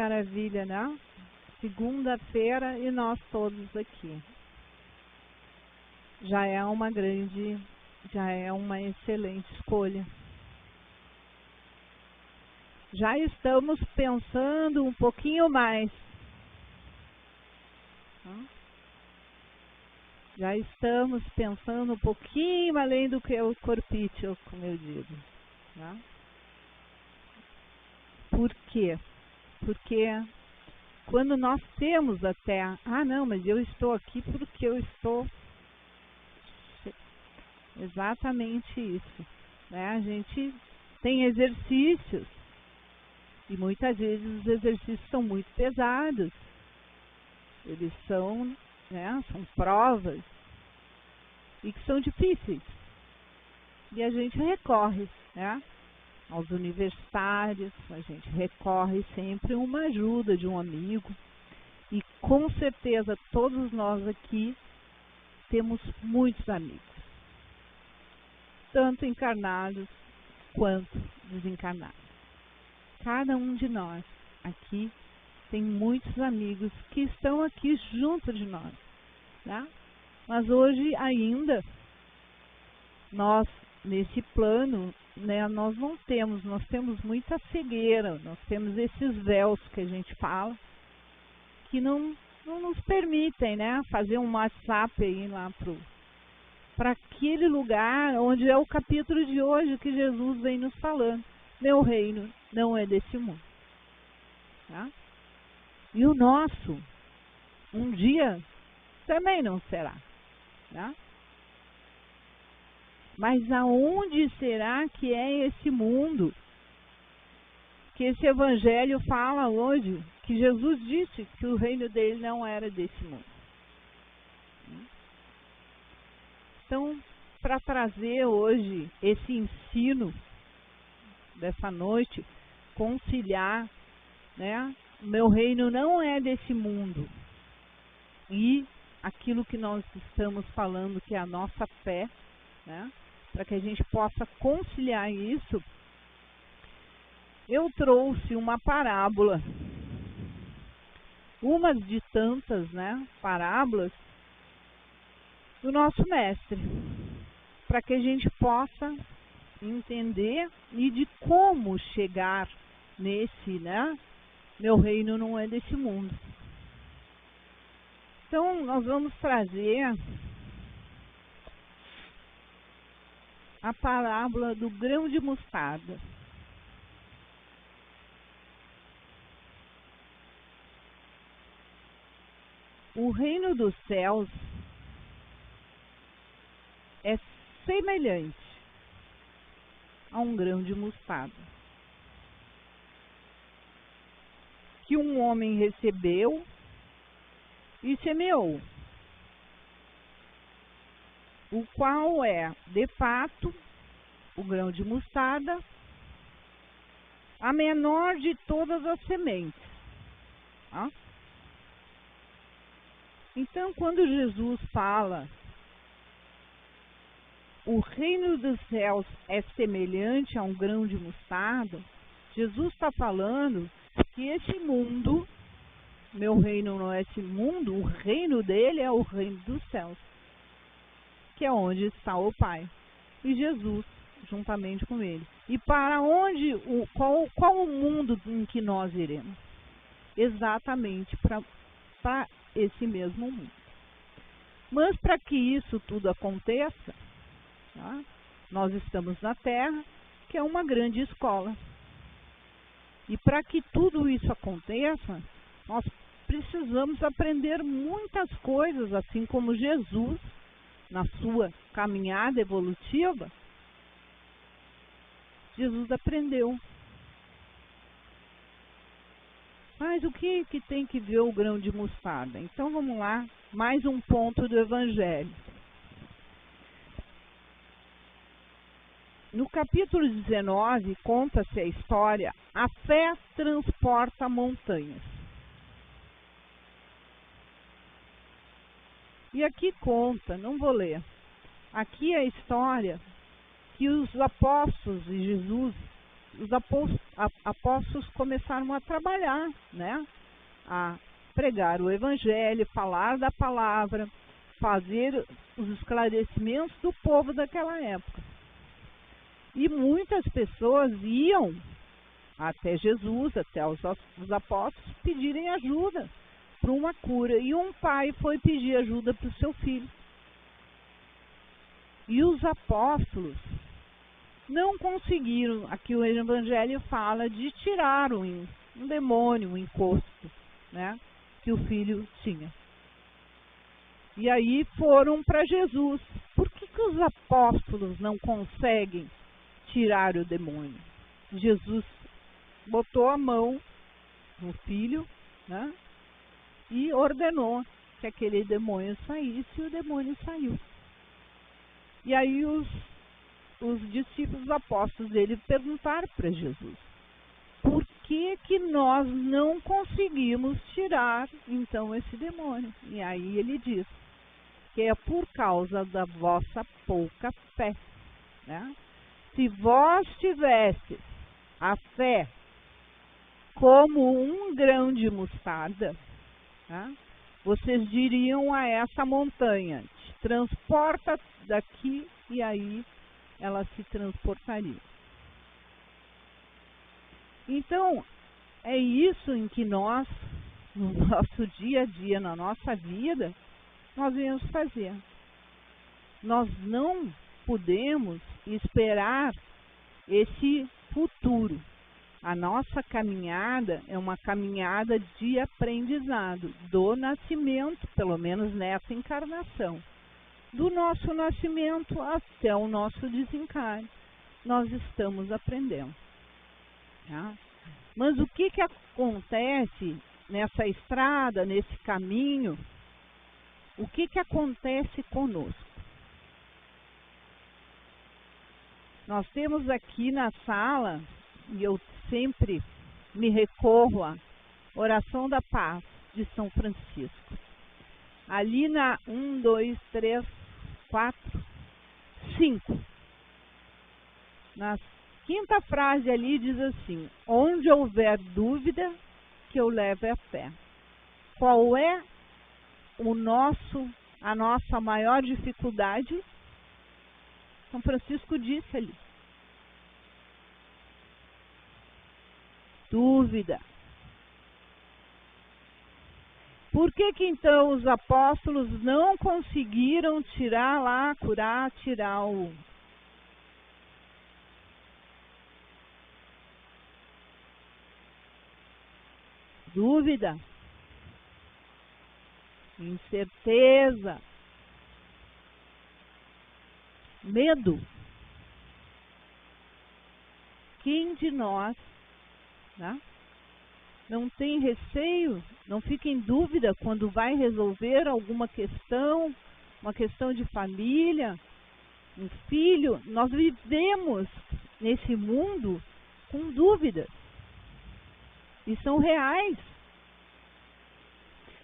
maravilha, né? Segunda-feira e nós todos aqui. Já é uma excelente escolha. Já estamos pensando um pouquinho mais. Já estamos pensando um pouquinho além do que o corpício, como eu digo. Né? Por quê? Porque quando nós temos até, não, mas eu estou aqui porque eu estou... Exatamente isso. Né? A gente tem exercícios e muitas vezes os exercícios são muito pesados. Eles são, né, são provas e que são difíceis. E a gente recorre, né, aos universitários, a gente recorre sempre a uma ajuda de um amigo. E com certeza todos nós aqui temos muitos amigos, tanto encarnados quanto desencarnados. Cada um de nós aqui tem muitos amigos que estão aqui junto de nós, né? Mas hoje ainda, nós nesse plano, né, nós temos muita cegueira, nós temos esses véus que a gente fala, que não nos permitem, né, fazer um WhatsApp aí lá para aquele lugar onde é o capítulo de hoje que Jesus vem nos falando. Meu reino não é desse mundo. Tá? E o nosso, um dia, também não será. Tá? Mas aonde será que é esse mundo que esse evangelho fala hoje? Que Jesus disse que o reino dele não era desse mundo. Então, para trazer hoje esse ensino dessa noite, conciliar, né? Meu reino não é desse mundo. E aquilo que nós estamos falando, que é a nossa fé, né? Para que a gente possa conciliar isso, eu trouxe uma parábola, umas de tantas, né, parábolas do nosso mestre, para que a gente possa entender e de como chegar nesse, né, meu reino não é desse mundo. Então, nós vamos trazer a parábola do grão de mostarda. O reino dos céus é semelhante a um grão de mostarda, que um homem recebeu e semeou, o qual é, de fato, o grão de mostarda, a menor de todas as sementes. Tá? Então, quando Jesus fala o reino dos céus é semelhante a um grão de mostarda, Jesus está falando que esse mundo, meu reino não é esse mundo, o reino dele é o reino dos céus, que é onde está o Pai e Jesus juntamente com ele. E para onde, qual o mundo em que nós iremos? Exatamente para esse mesmo mundo. Mas para que isso tudo aconteça, tá? Nós estamos na Terra, que é uma grande escola. E para que tudo isso aconteça, nós precisamos aprender muitas coisas, assim como Jesus, na sua caminhada evolutiva, Jesus aprendeu. Mas o que tem que ver o grão de mostarda? Então vamos lá, mais um ponto do Evangelho. No capítulo 19, conta-se a história, a fé transporta montanhas. E aqui conta, não vou ler, aqui é a história que os apóstolos de Jesus os apóstolos começaram a trabalhar, né? A pregar o evangelho, falar da palavra, fazer os esclarecimentos do povo daquela época. E muitas pessoas iam até Jesus, até os apóstolos, pedirem ajuda para uma cura. E um pai foi pedir ajuda para o seu filho. E os apóstolos não conseguiram, aqui o evangelho fala, de tirar um demônio, um encosto, né, que o filho tinha. E aí foram para Jesus. Por que os apóstolos não conseguem tirar o demônio? Jesus botou a mão no filho, né, e ordenou que aquele demônio saísse, e o demônio saiu. E aí os discípulos apóstolos dele perguntaram para Jesus: por que nós não conseguimos tirar então esse demônio? E aí ele diz que é por causa da vossa pouca fé, né? Se vós tivesses a fé como um grão de mostarda, né, vocês diriam a essa montanha: te transporta daqui, e aí ela se transportaria. Então, é isso em que nós, no nosso dia a dia, na nossa vida, nós viemos fazer. Nós não podemos esperar esse futuro. A nossa caminhada é uma caminhada de aprendizado, do nascimento, pelo menos nessa encarnação. Do nosso nascimento até o nosso desencarne, nós estamos aprendendo. Tá? Mas o que acontece nessa estrada, nesse caminho? O que acontece conosco? Nós temos aqui na sala, e eu sempre me recorro à oração da paz de São Francisco. Ali na 1, 2, 3, 4, 5. Na quinta frase ali diz assim: onde houver dúvida, que eu leve a fé. Qual é a nossa maior dificuldade? São Francisco disse ali: dúvida. Por que então os apóstolos não conseguiram tirar o... Dúvida, incerteza, medo. Quem de nós, né, não tem receio, não fica em dúvida quando vai resolver alguma questão, uma questão de família, um filho? Nós vivemos nesse mundo com dúvidas. E são reais.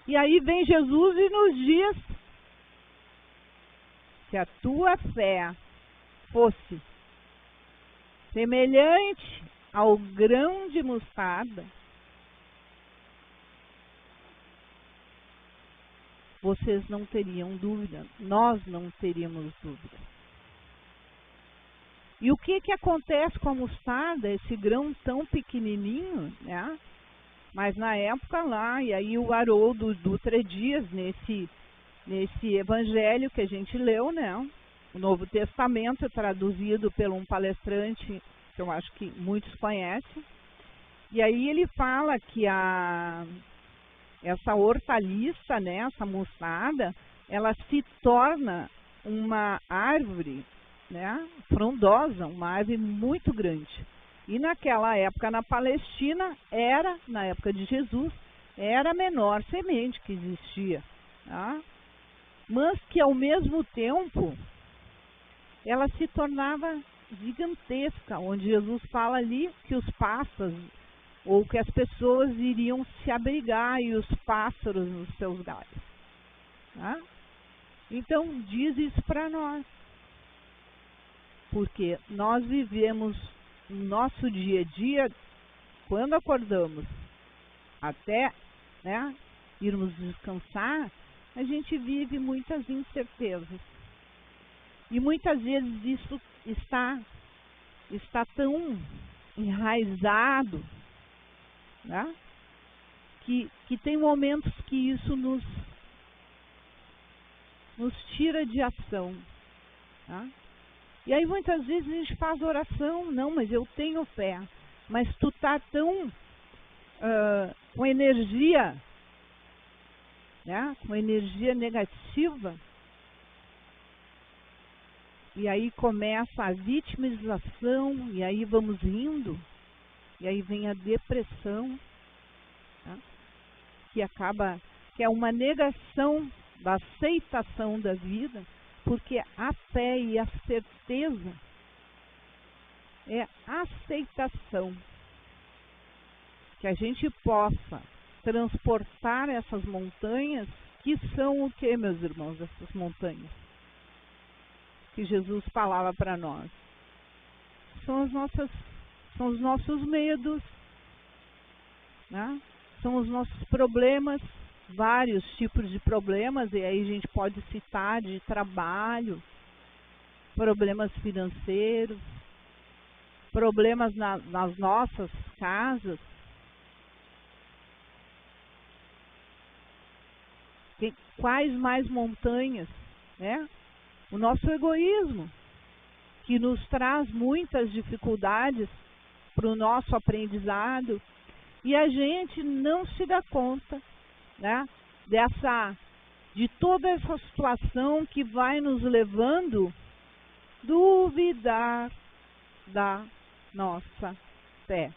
E aí vem Jesus e nos diz: se a tua fé fosse semelhante ao grão de mostarda, vocês não teriam dúvida, nós não teríamos dúvida. E o que acontece com a mostarda, esse grão tão pequenininho, né? Mas na época lá, e aí o Haroldo Dutra Dias, nesse evangelho que a gente leu, né? O Novo Testamento, traduzido por um palestrante que eu acho que muitos conhecem. E aí ele fala que essa hortaliça, né, essa mostarda, ela se torna uma árvore, né, frondosa, uma árvore muito grande. E naquela época na Palestina, na época de Jesus, era a menor semente que existia. Tá? Mas que ao mesmo tempo, ela se tornava gigantesca, onde Jesus fala ali que os pássaros, ou que as pessoas iriam se abrigar e os pássaros nos seus galhos. Tá? Então diz isso para nós. Porque nós vivemos no nosso dia a dia, quando acordamos até, né, irmos descansar, a gente vive muitas incertezas. E muitas vezes isso está tão enraizado, né, que tem momentos que isso nos tira de ação. Tá? E aí muitas vezes a gente faz oração, não, mas eu tenho fé. Mas tu está tão com energia, né, com energia negativa, e aí começa a vitimização, e aí vamos indo, e aí vem a depressão, tá? Que é uma negação da aceitação da vida, porque a fé e a certeza é aceitação. Que a gente possa transportar essas montanhas, que são o que, meus irmãos, essas montanhas? Que Jesus falava para nós. São os nossos medos, né? São os nossos problemas, vários tipos de problemas, e aí a gente pode citar de trabalho, problemas financeiros, problemas nas nossas casas. Quais mais montanhas, né? O nosso egoísmo, que nos traz muitas dificuldades para o nosso aprendizado, e a gente não se dá conta, né, de toda essa situação que vai nos levando a duvidar da nossa fé.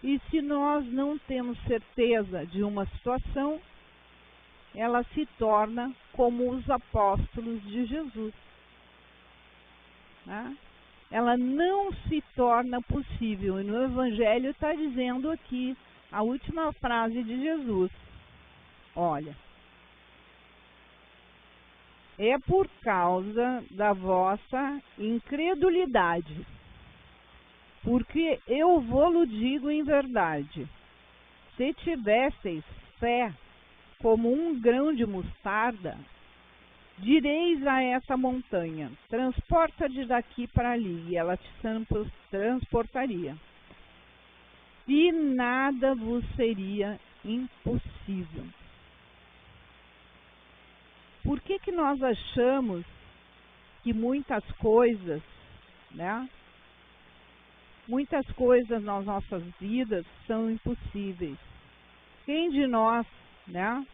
E se nós não temos certeza de uma situação, ela se torna como os apóstolos de Jesus, né? Ela não se torna possível. E no Evangelho está dizendo aqui, a última frase de Jesus. Olha, é por causa da vossa incredulidade, porque eu vou-lo digo em verdade, se tivesseis fé como um grão de mostarda, direis a essa montanha, transporta-te daqui para ali, e ela te transportaria. E nada vos seria impossível. Por que nós achamos que muitas coisas, né? Muitas coisas nas nossas vidas são impossíveis. Quem de nós, né,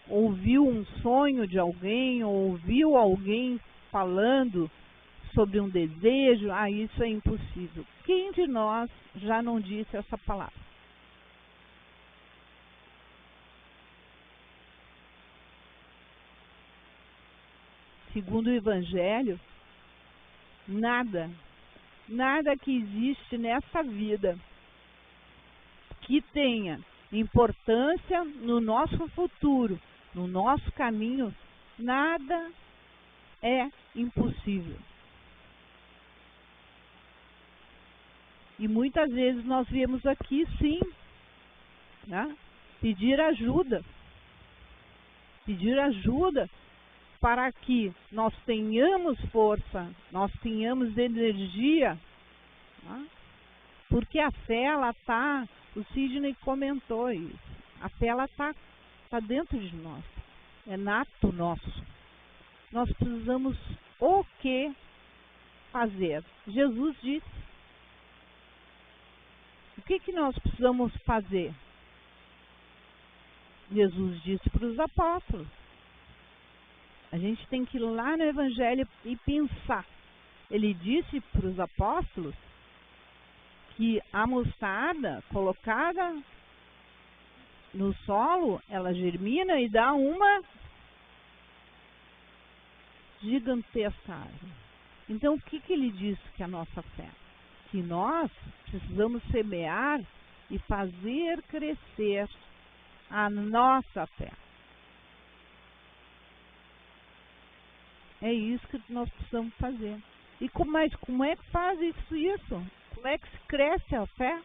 ouviu um sonho de alguém, ou ouviu alguém falando sobre um desejo, isso é impossível. Quem de nós já não disse essa palavra? Segundo o Evangelho, nada que existe nessa vida que tenha importância no nosso futuro, no nosso caminho, nada é impossível. E muitas vezes nós viemos aqui, sim, né, pedir ajuda para que nós tenhamos força, nós tenhamos energia, né? Porque a fé, ela está, o Sidney comentou isso, a fé, ela está dentro de nós, é nato nosso. Nós precisamos o que fazer? Jesus disse. O que nós precisamos fazer? Jesus disse para os apóstolos. A gente tem que ir lá no Evangelho e pensar. Ele disse para os apóstolos que a mostarda colocada no solo, ela germina e dá uma gigantesca árvore. Então, o que ele disse que é a nossa fé? Que nós precisamos semear e fazer crescer a nossa fé. É isso que nós precisamos fazer. Mas como é que faz isso? Como é que se cresce a fé?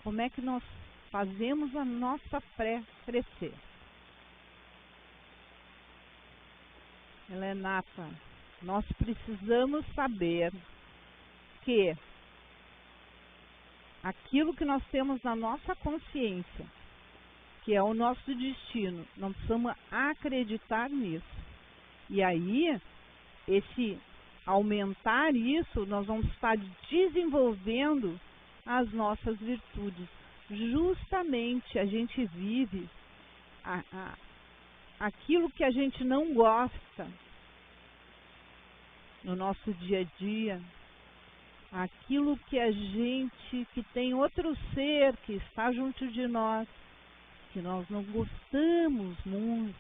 Como é que nós fazemos a nossa fé crescer? Helenata, nós precisamos saber que aquilo que nós temos na nossa consciência, que é o nosso destino, não precisamos acreditar nisso. E aí, aumentar isso, nós vamos estar desenvolvendo as nossas virtudes. Justamente a gente vive aquilo que a gente não gosta no nosso dia a dia, aquilo que que tem outro ser que está junto de nós, que nós não gostamos muito.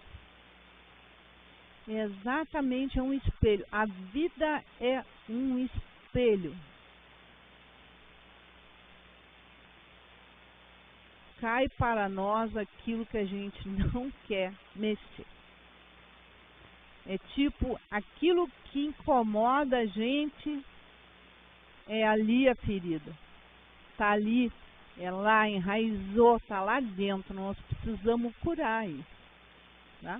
É exatamente um espelho. A vida é um espelho. Cai para nós aquilo que a gente não quer mexer. É tipo, aquilo que incomoda a gente é ali a ferida. Está ali, é lá, enraizou, está lá dentro. Nós precisamos curar isso. Tá?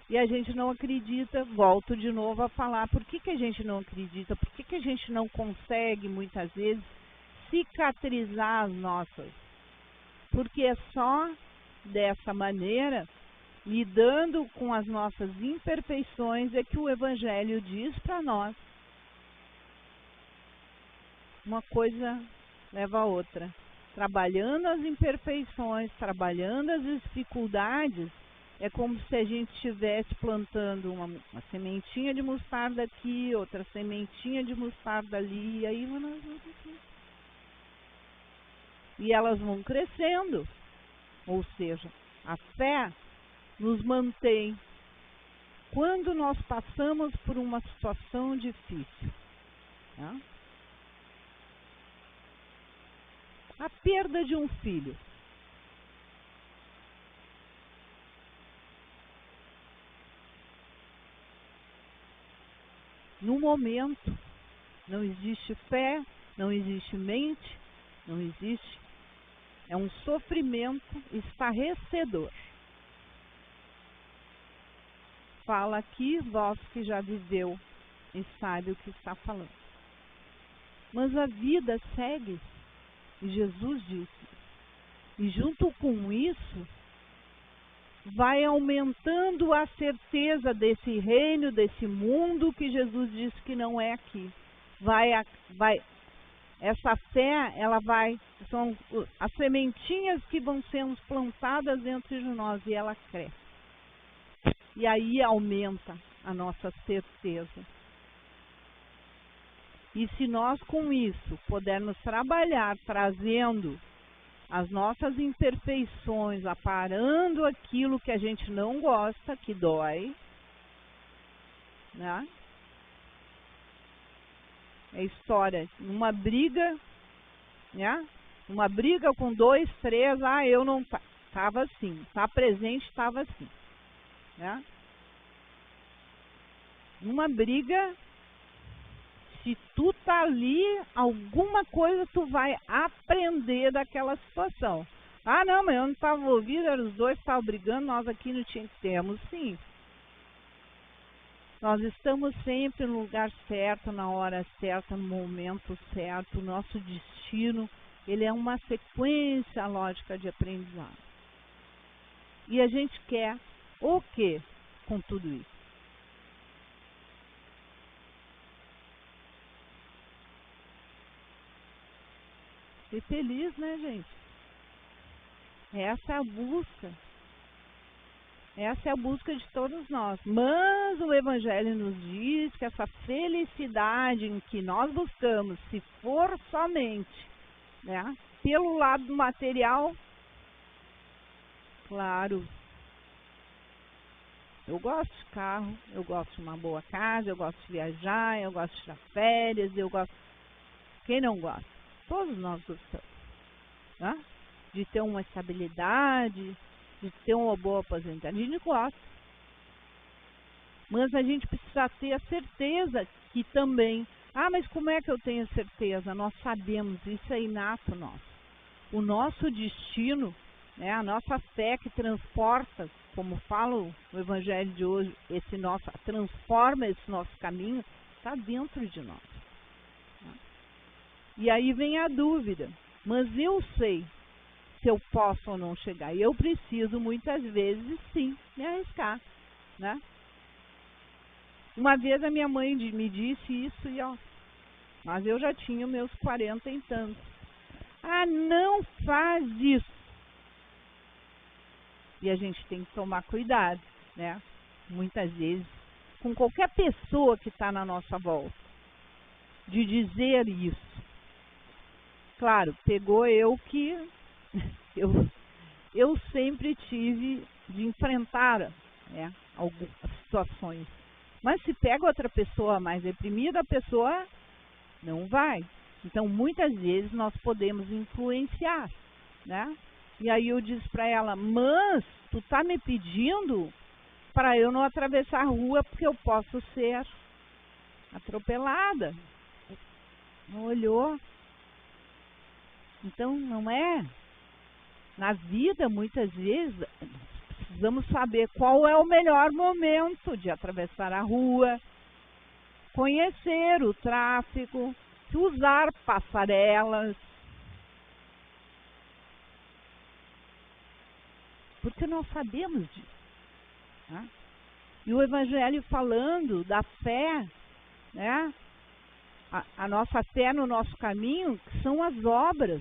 E a gente não acredita, volto de novo a falar, por que a gente não acredita? Por que a gente não consegue, muitas vezes, cicatrizar as nossas? Porque é só dessa maneira, lidando com as nossas imperfeições, é que o Evangelho diz para nós. Uma coisa leva a outra. Trabalhando as imperfeições, trabalhando as dificuldades, é como se a gente estivesse plantando uma sementinha de mostarda aqui, outra sementinha de mostarda ali, e aí e elas vão crescendo. Ou seja, a fé nos mantém quando nós passamos por uma situação difícil. Tá? A perda de um filho. No momento, não existe fé, não existe mente, não existe. É um sofrimento estarrecedor. Fala aqui, vós que já viveu e sabe o que está falando. Mas a vida segue, e Jesus disse. E junto com isso, vai aumentando a certeza desse reino, desse mundo que Jesus disse que não é aqui. Essa fé, são as sementinhas que vão sendo plantadas dentro de nós e ela cresce. E aí aumenta a nossa certeza. E se nós com isso pudermos trabalhar trazendo as nossas imperfeições, aparando aquilo que a gente não gosta, que dói, né? É história, numa briga, né? Uma briga com 2, 3, eu não estava assim, tá presente, estava assim, né? Numa briga, se tu tá ali, alguma coisa tu vai aprender daquela situação. Não, mas eu não estava ouvindo, eram os dois que estavam brigando, nós aqui não temos, sim. Nós estamos sempre no lugar certo, na hora certa, no momento certo. O nosso destino, ele é uma sequência lógica de aprendizado. E a gente quer o quê com tudo isso? Ser feliz, né, gente? Essa é a busca. Essa é a busca de todos nós. Mas o Evangelho nos diz que essa felicidade em que nós buscamos, se for somente, né, pelo lado material, claro, eu gosto de carro, eu gosto de uma boa casa, eu gosto de viajar, eu gosto de tirar férias, eu gosto... Quem não gosta? Todos nós gostamos, né? De ter uma estabilidade, de ter uma boa aposentadoria. A gente gosta. Mas a gente precisa ter a certeza que também... Ah, mas como é que eu tenho certeza? Nós sabemos, isso é inato nosso. O nosso destino, né, a nossa fé que transporta, como fala o Evangelho de hoje, transforma esse nosso caminho, está dentro de nós. E aí vem a dúvida, mas eu sei se eu posso ou não chegar. E eu preciso, muitas vezes, sim, me arriscar, né? Uma vez a minha mãe me disse isso, mas eu já tinha meus 40 e tantos. Ah, não faz isso. E a gente tem que tomar cuidado, né? Muitas vezes, com qualquer pessoa que está na nossa volta, de dizer isso. Claro, pegou eu que eu sempre tive de enfrentar, né, algumas situações. Mas se pega outra pessoa mais deprimida, a pessoa não vai. Então, muitas vezes, nós podemos influenciar, né? E aí eu disse para ela, mas tu tá me pedindo para eu não atravessar a rua porque eu posso ser atropelada. Não olhou. Então, não é? Na vida, muitas vezes, precisamos saber qual é o melhor momento de atravessar a rua, conhecer o tráfego, usar passarelas. Porque nós sabemos disso. Né? E o Evangelho falando da fé, né? A nossa fé no nosso caminho, que são as obras.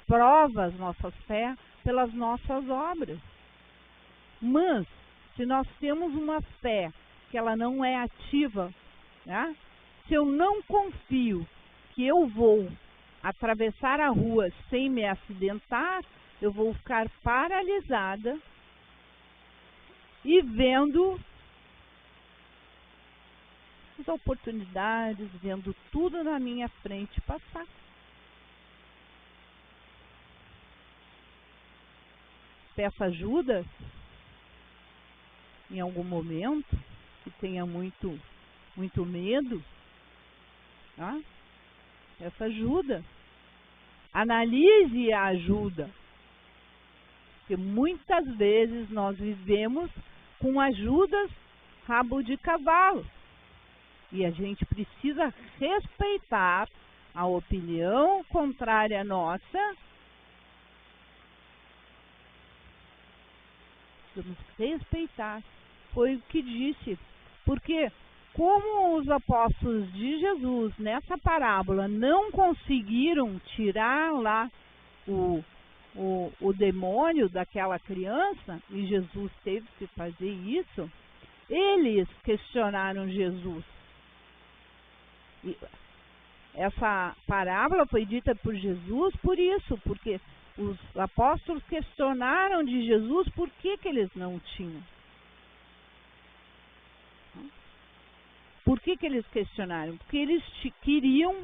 Prova as nossas fé pelas nossas obras. Mas, se nós temos uma fé que ela não é ativa, né? Se eu não confio que eu vou atravessar a rua sem me acidentar, eu vou ficar paralisada e vendo as oportunidades, vendo tudo na minha frente passar. Peça ajuda em algum momento, que tenha muito medo, tá? Peça ajuda. Analise a ajuda. Porque muitas vezes nós vivemos com ajudas rabo de cavalo. E a gente precisa respeitar a opinião contrária à nossa. Precisamos respeitar. Foi o que disse. Porque como os apóstolos de Jesus, nessa parábola, não conseguiram tirar lá o demônio daquela criança, e Jesus teve que fazer isso, eles questionaram Jesus. E essa parábola foi dita por Jesus por isso, porque os apóstolos questionaram de Jesus por que eles não tinham. Por que eles questionaram? Porque eles queriam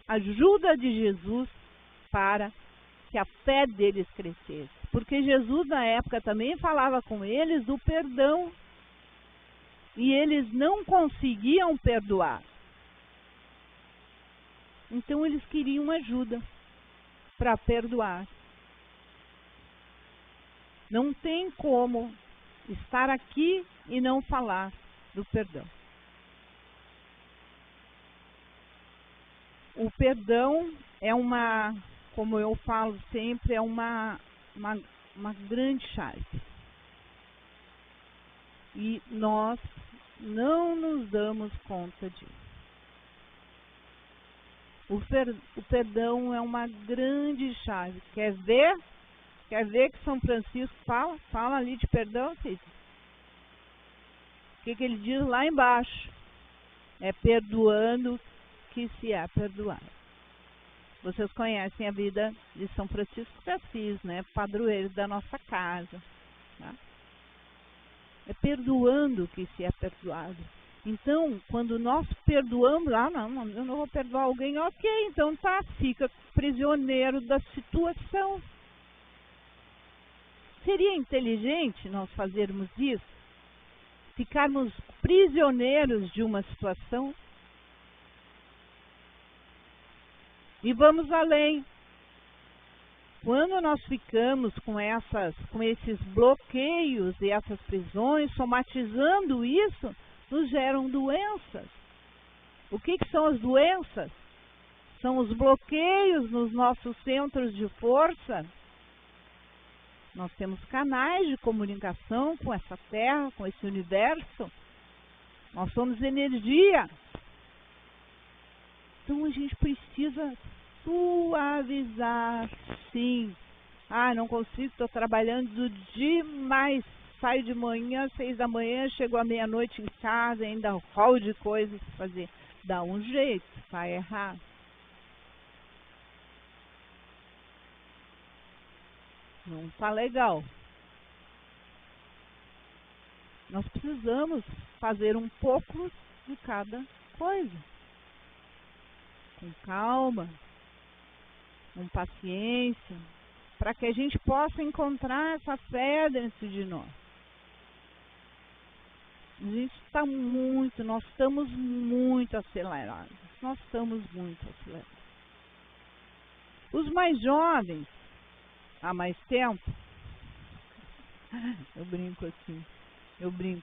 ajuda de Jesus para que a fé deles crescesse. Porque Jesus, na época, também falava com eles do perdão. E eles não conseguiam perdoar. Então, eles queriam ajuda para perdoar. Não tem como estar aqui e não falar do perdão. O perdão é como eu falo sempre, é uma grande chave. E nós não nos damos conta disso. O perdão é uma grande chave. Quer ver que São Francisco fala ali de perdão? O que ele diz lá embaixo? É perdoando que se é perdoado. Vocês conhecem a vida de São Francisco de Assis, né? Padroeiro da nossa casa. Tá? É perdoando que se é perdoado. Então, quando nós perdoamos, não, eu não vou perdoar alguém, ok, então tá, fica prisioneiro da situação. Seria inteligente nós fazermos isso? Ficarmos prisioneiros de uma situação? E vamos além. Quando nós ficamos com esses bloqueios e essas prisões, somatizando isso, nos geram doenças. O que são as doenças? São os bloqueios nos nossos centros de força. Nós temos canais de comunicação com essa Terra, com esse universo. Nós somos energia. Então a gente precisa suavizar, sim. Ah, não consigo, estou trabalhando demais. Saio de manhã, 6 da manhã, chego à meia-noite em casa, ainda rol de coisas para fazer. Dá um jeito, tá errado. Não tá legal. Nós precisamos fazer um pouco de cada coisa. Com calma, com paciência, para que a gente possa encontrar essa fé dentro de nós. A gente está nós estamos muito acelerados. Nós estamos muito acelerados. Os mais jovens, há mais tempo, eu brinco,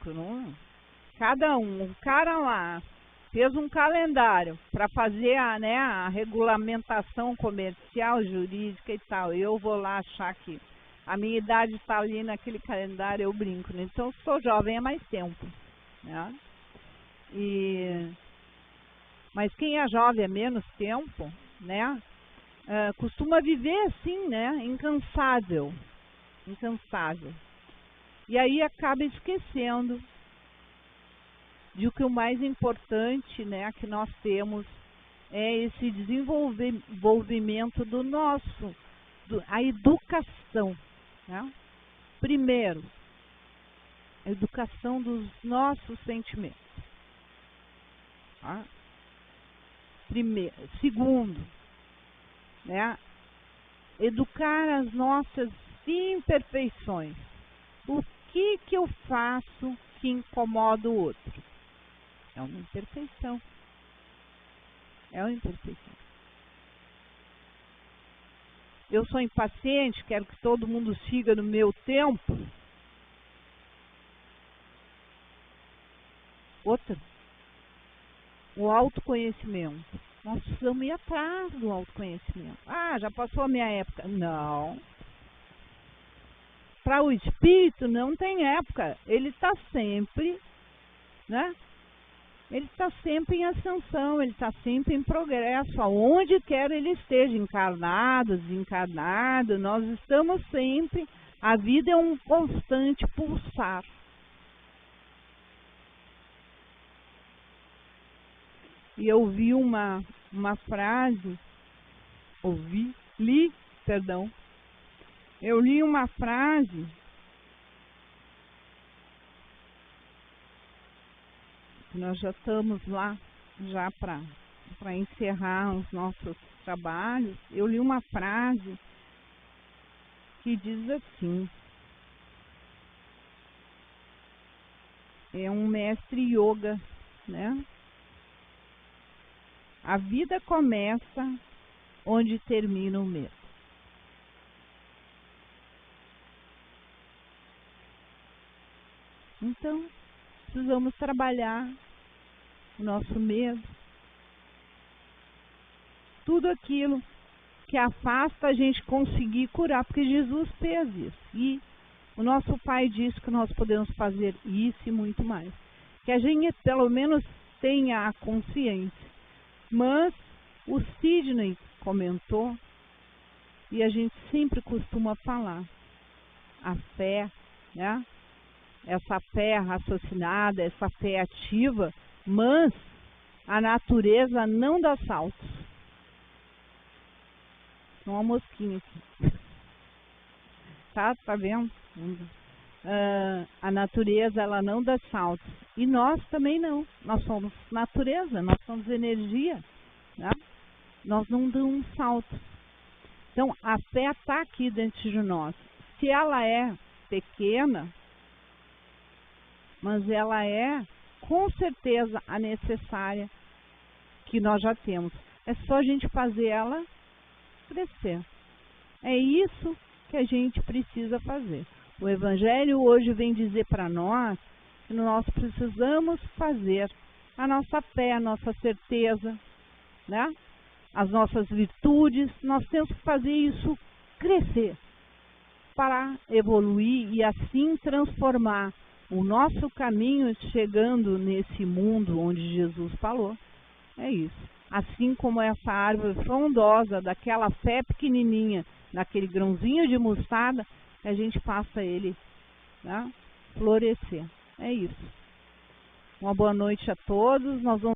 não? O cara lá fez um calendário para fazer a regulamentação comercial, jurídica e tal. Eu vou lá achar que a minha idade está ali naquele calendário, eu brinco, né? Então, eu sou jovem há mais tempo, né? Mas quem é jovem há menos tempo, né? Costuma viver assim, né? Incansável. E aí acaba esquecendo de que o mais importante, né, que nós temos é esse desenvolvimento do nosso, a educação, né? Primeiro, a educação dos nossos sentimentos. Tá? Segundo, né, educar as nossas imperfeições. O que eu faço que incomoda o outro? É uma imperfeição. Eu sou impaciente, quero que todo mundo siga no meu tempo. Outra, o autoconhecimento. Nós precisamos ir atrás do autoconhecimento. Ah, já passou a minha época. Não. Para o espírito não tem época. Ele está sempre, né? Ele está sempre em ascensão, ele está sempre em progresso, aonde quer ele esteja, encarnado, desencarnado, nós estamos sempre, a vida é um constante pulsar. E eu vi uma frase, eu li uma frase nós já estamos lá já para encerrar os nossos trabalhos. Eu li uma frase que diz assim, é um mestre yoga, né? A vida começa onde termina o medo. Então, precisamos trabalhar o nosso medo, tudo aquilo que afasta a gente conseguir curar, porque Jesus fez isso. E o nosso Pai disse que nós podemos fazer isso e muito mais. Que a gente pelo menos tenha a consciência. Mas o Sidney comentou, e a gente sempre costuma falar, a fé, né? Essa fé raciocinada, essa fé ativa, mas a natureza não dá saltos. Tem uma mosquinha aqui. Tá vendo? A natureza, ela não dá saltos. E nós também não. Nós somos natureza, nós somos energia. Né? Nós não damos saltos. Então, a fé está aqui dentro de nós. Se ela é pequena, mas ela é com certeza a necessária que nós já temos. É só a gente fazer ela crescer. É isso que a gente precisa fazer. O Evangelho hoje vem dizer para nós que nós precisamos fazer a nossa fé, a nossa certeza, né? As nossas virtudes, nós temos que fazer isso crescer para evoluir e assim transformar o nosso caminho chegando nesse mundo onde Jesus falou. É isso. Assim como essa árvore frondosa, daquela fé pequenininha, daquele grãozinho de mostarda, que a gente faça ele, né, florescer. É isso. Uma boa noite a todos. Nós vamos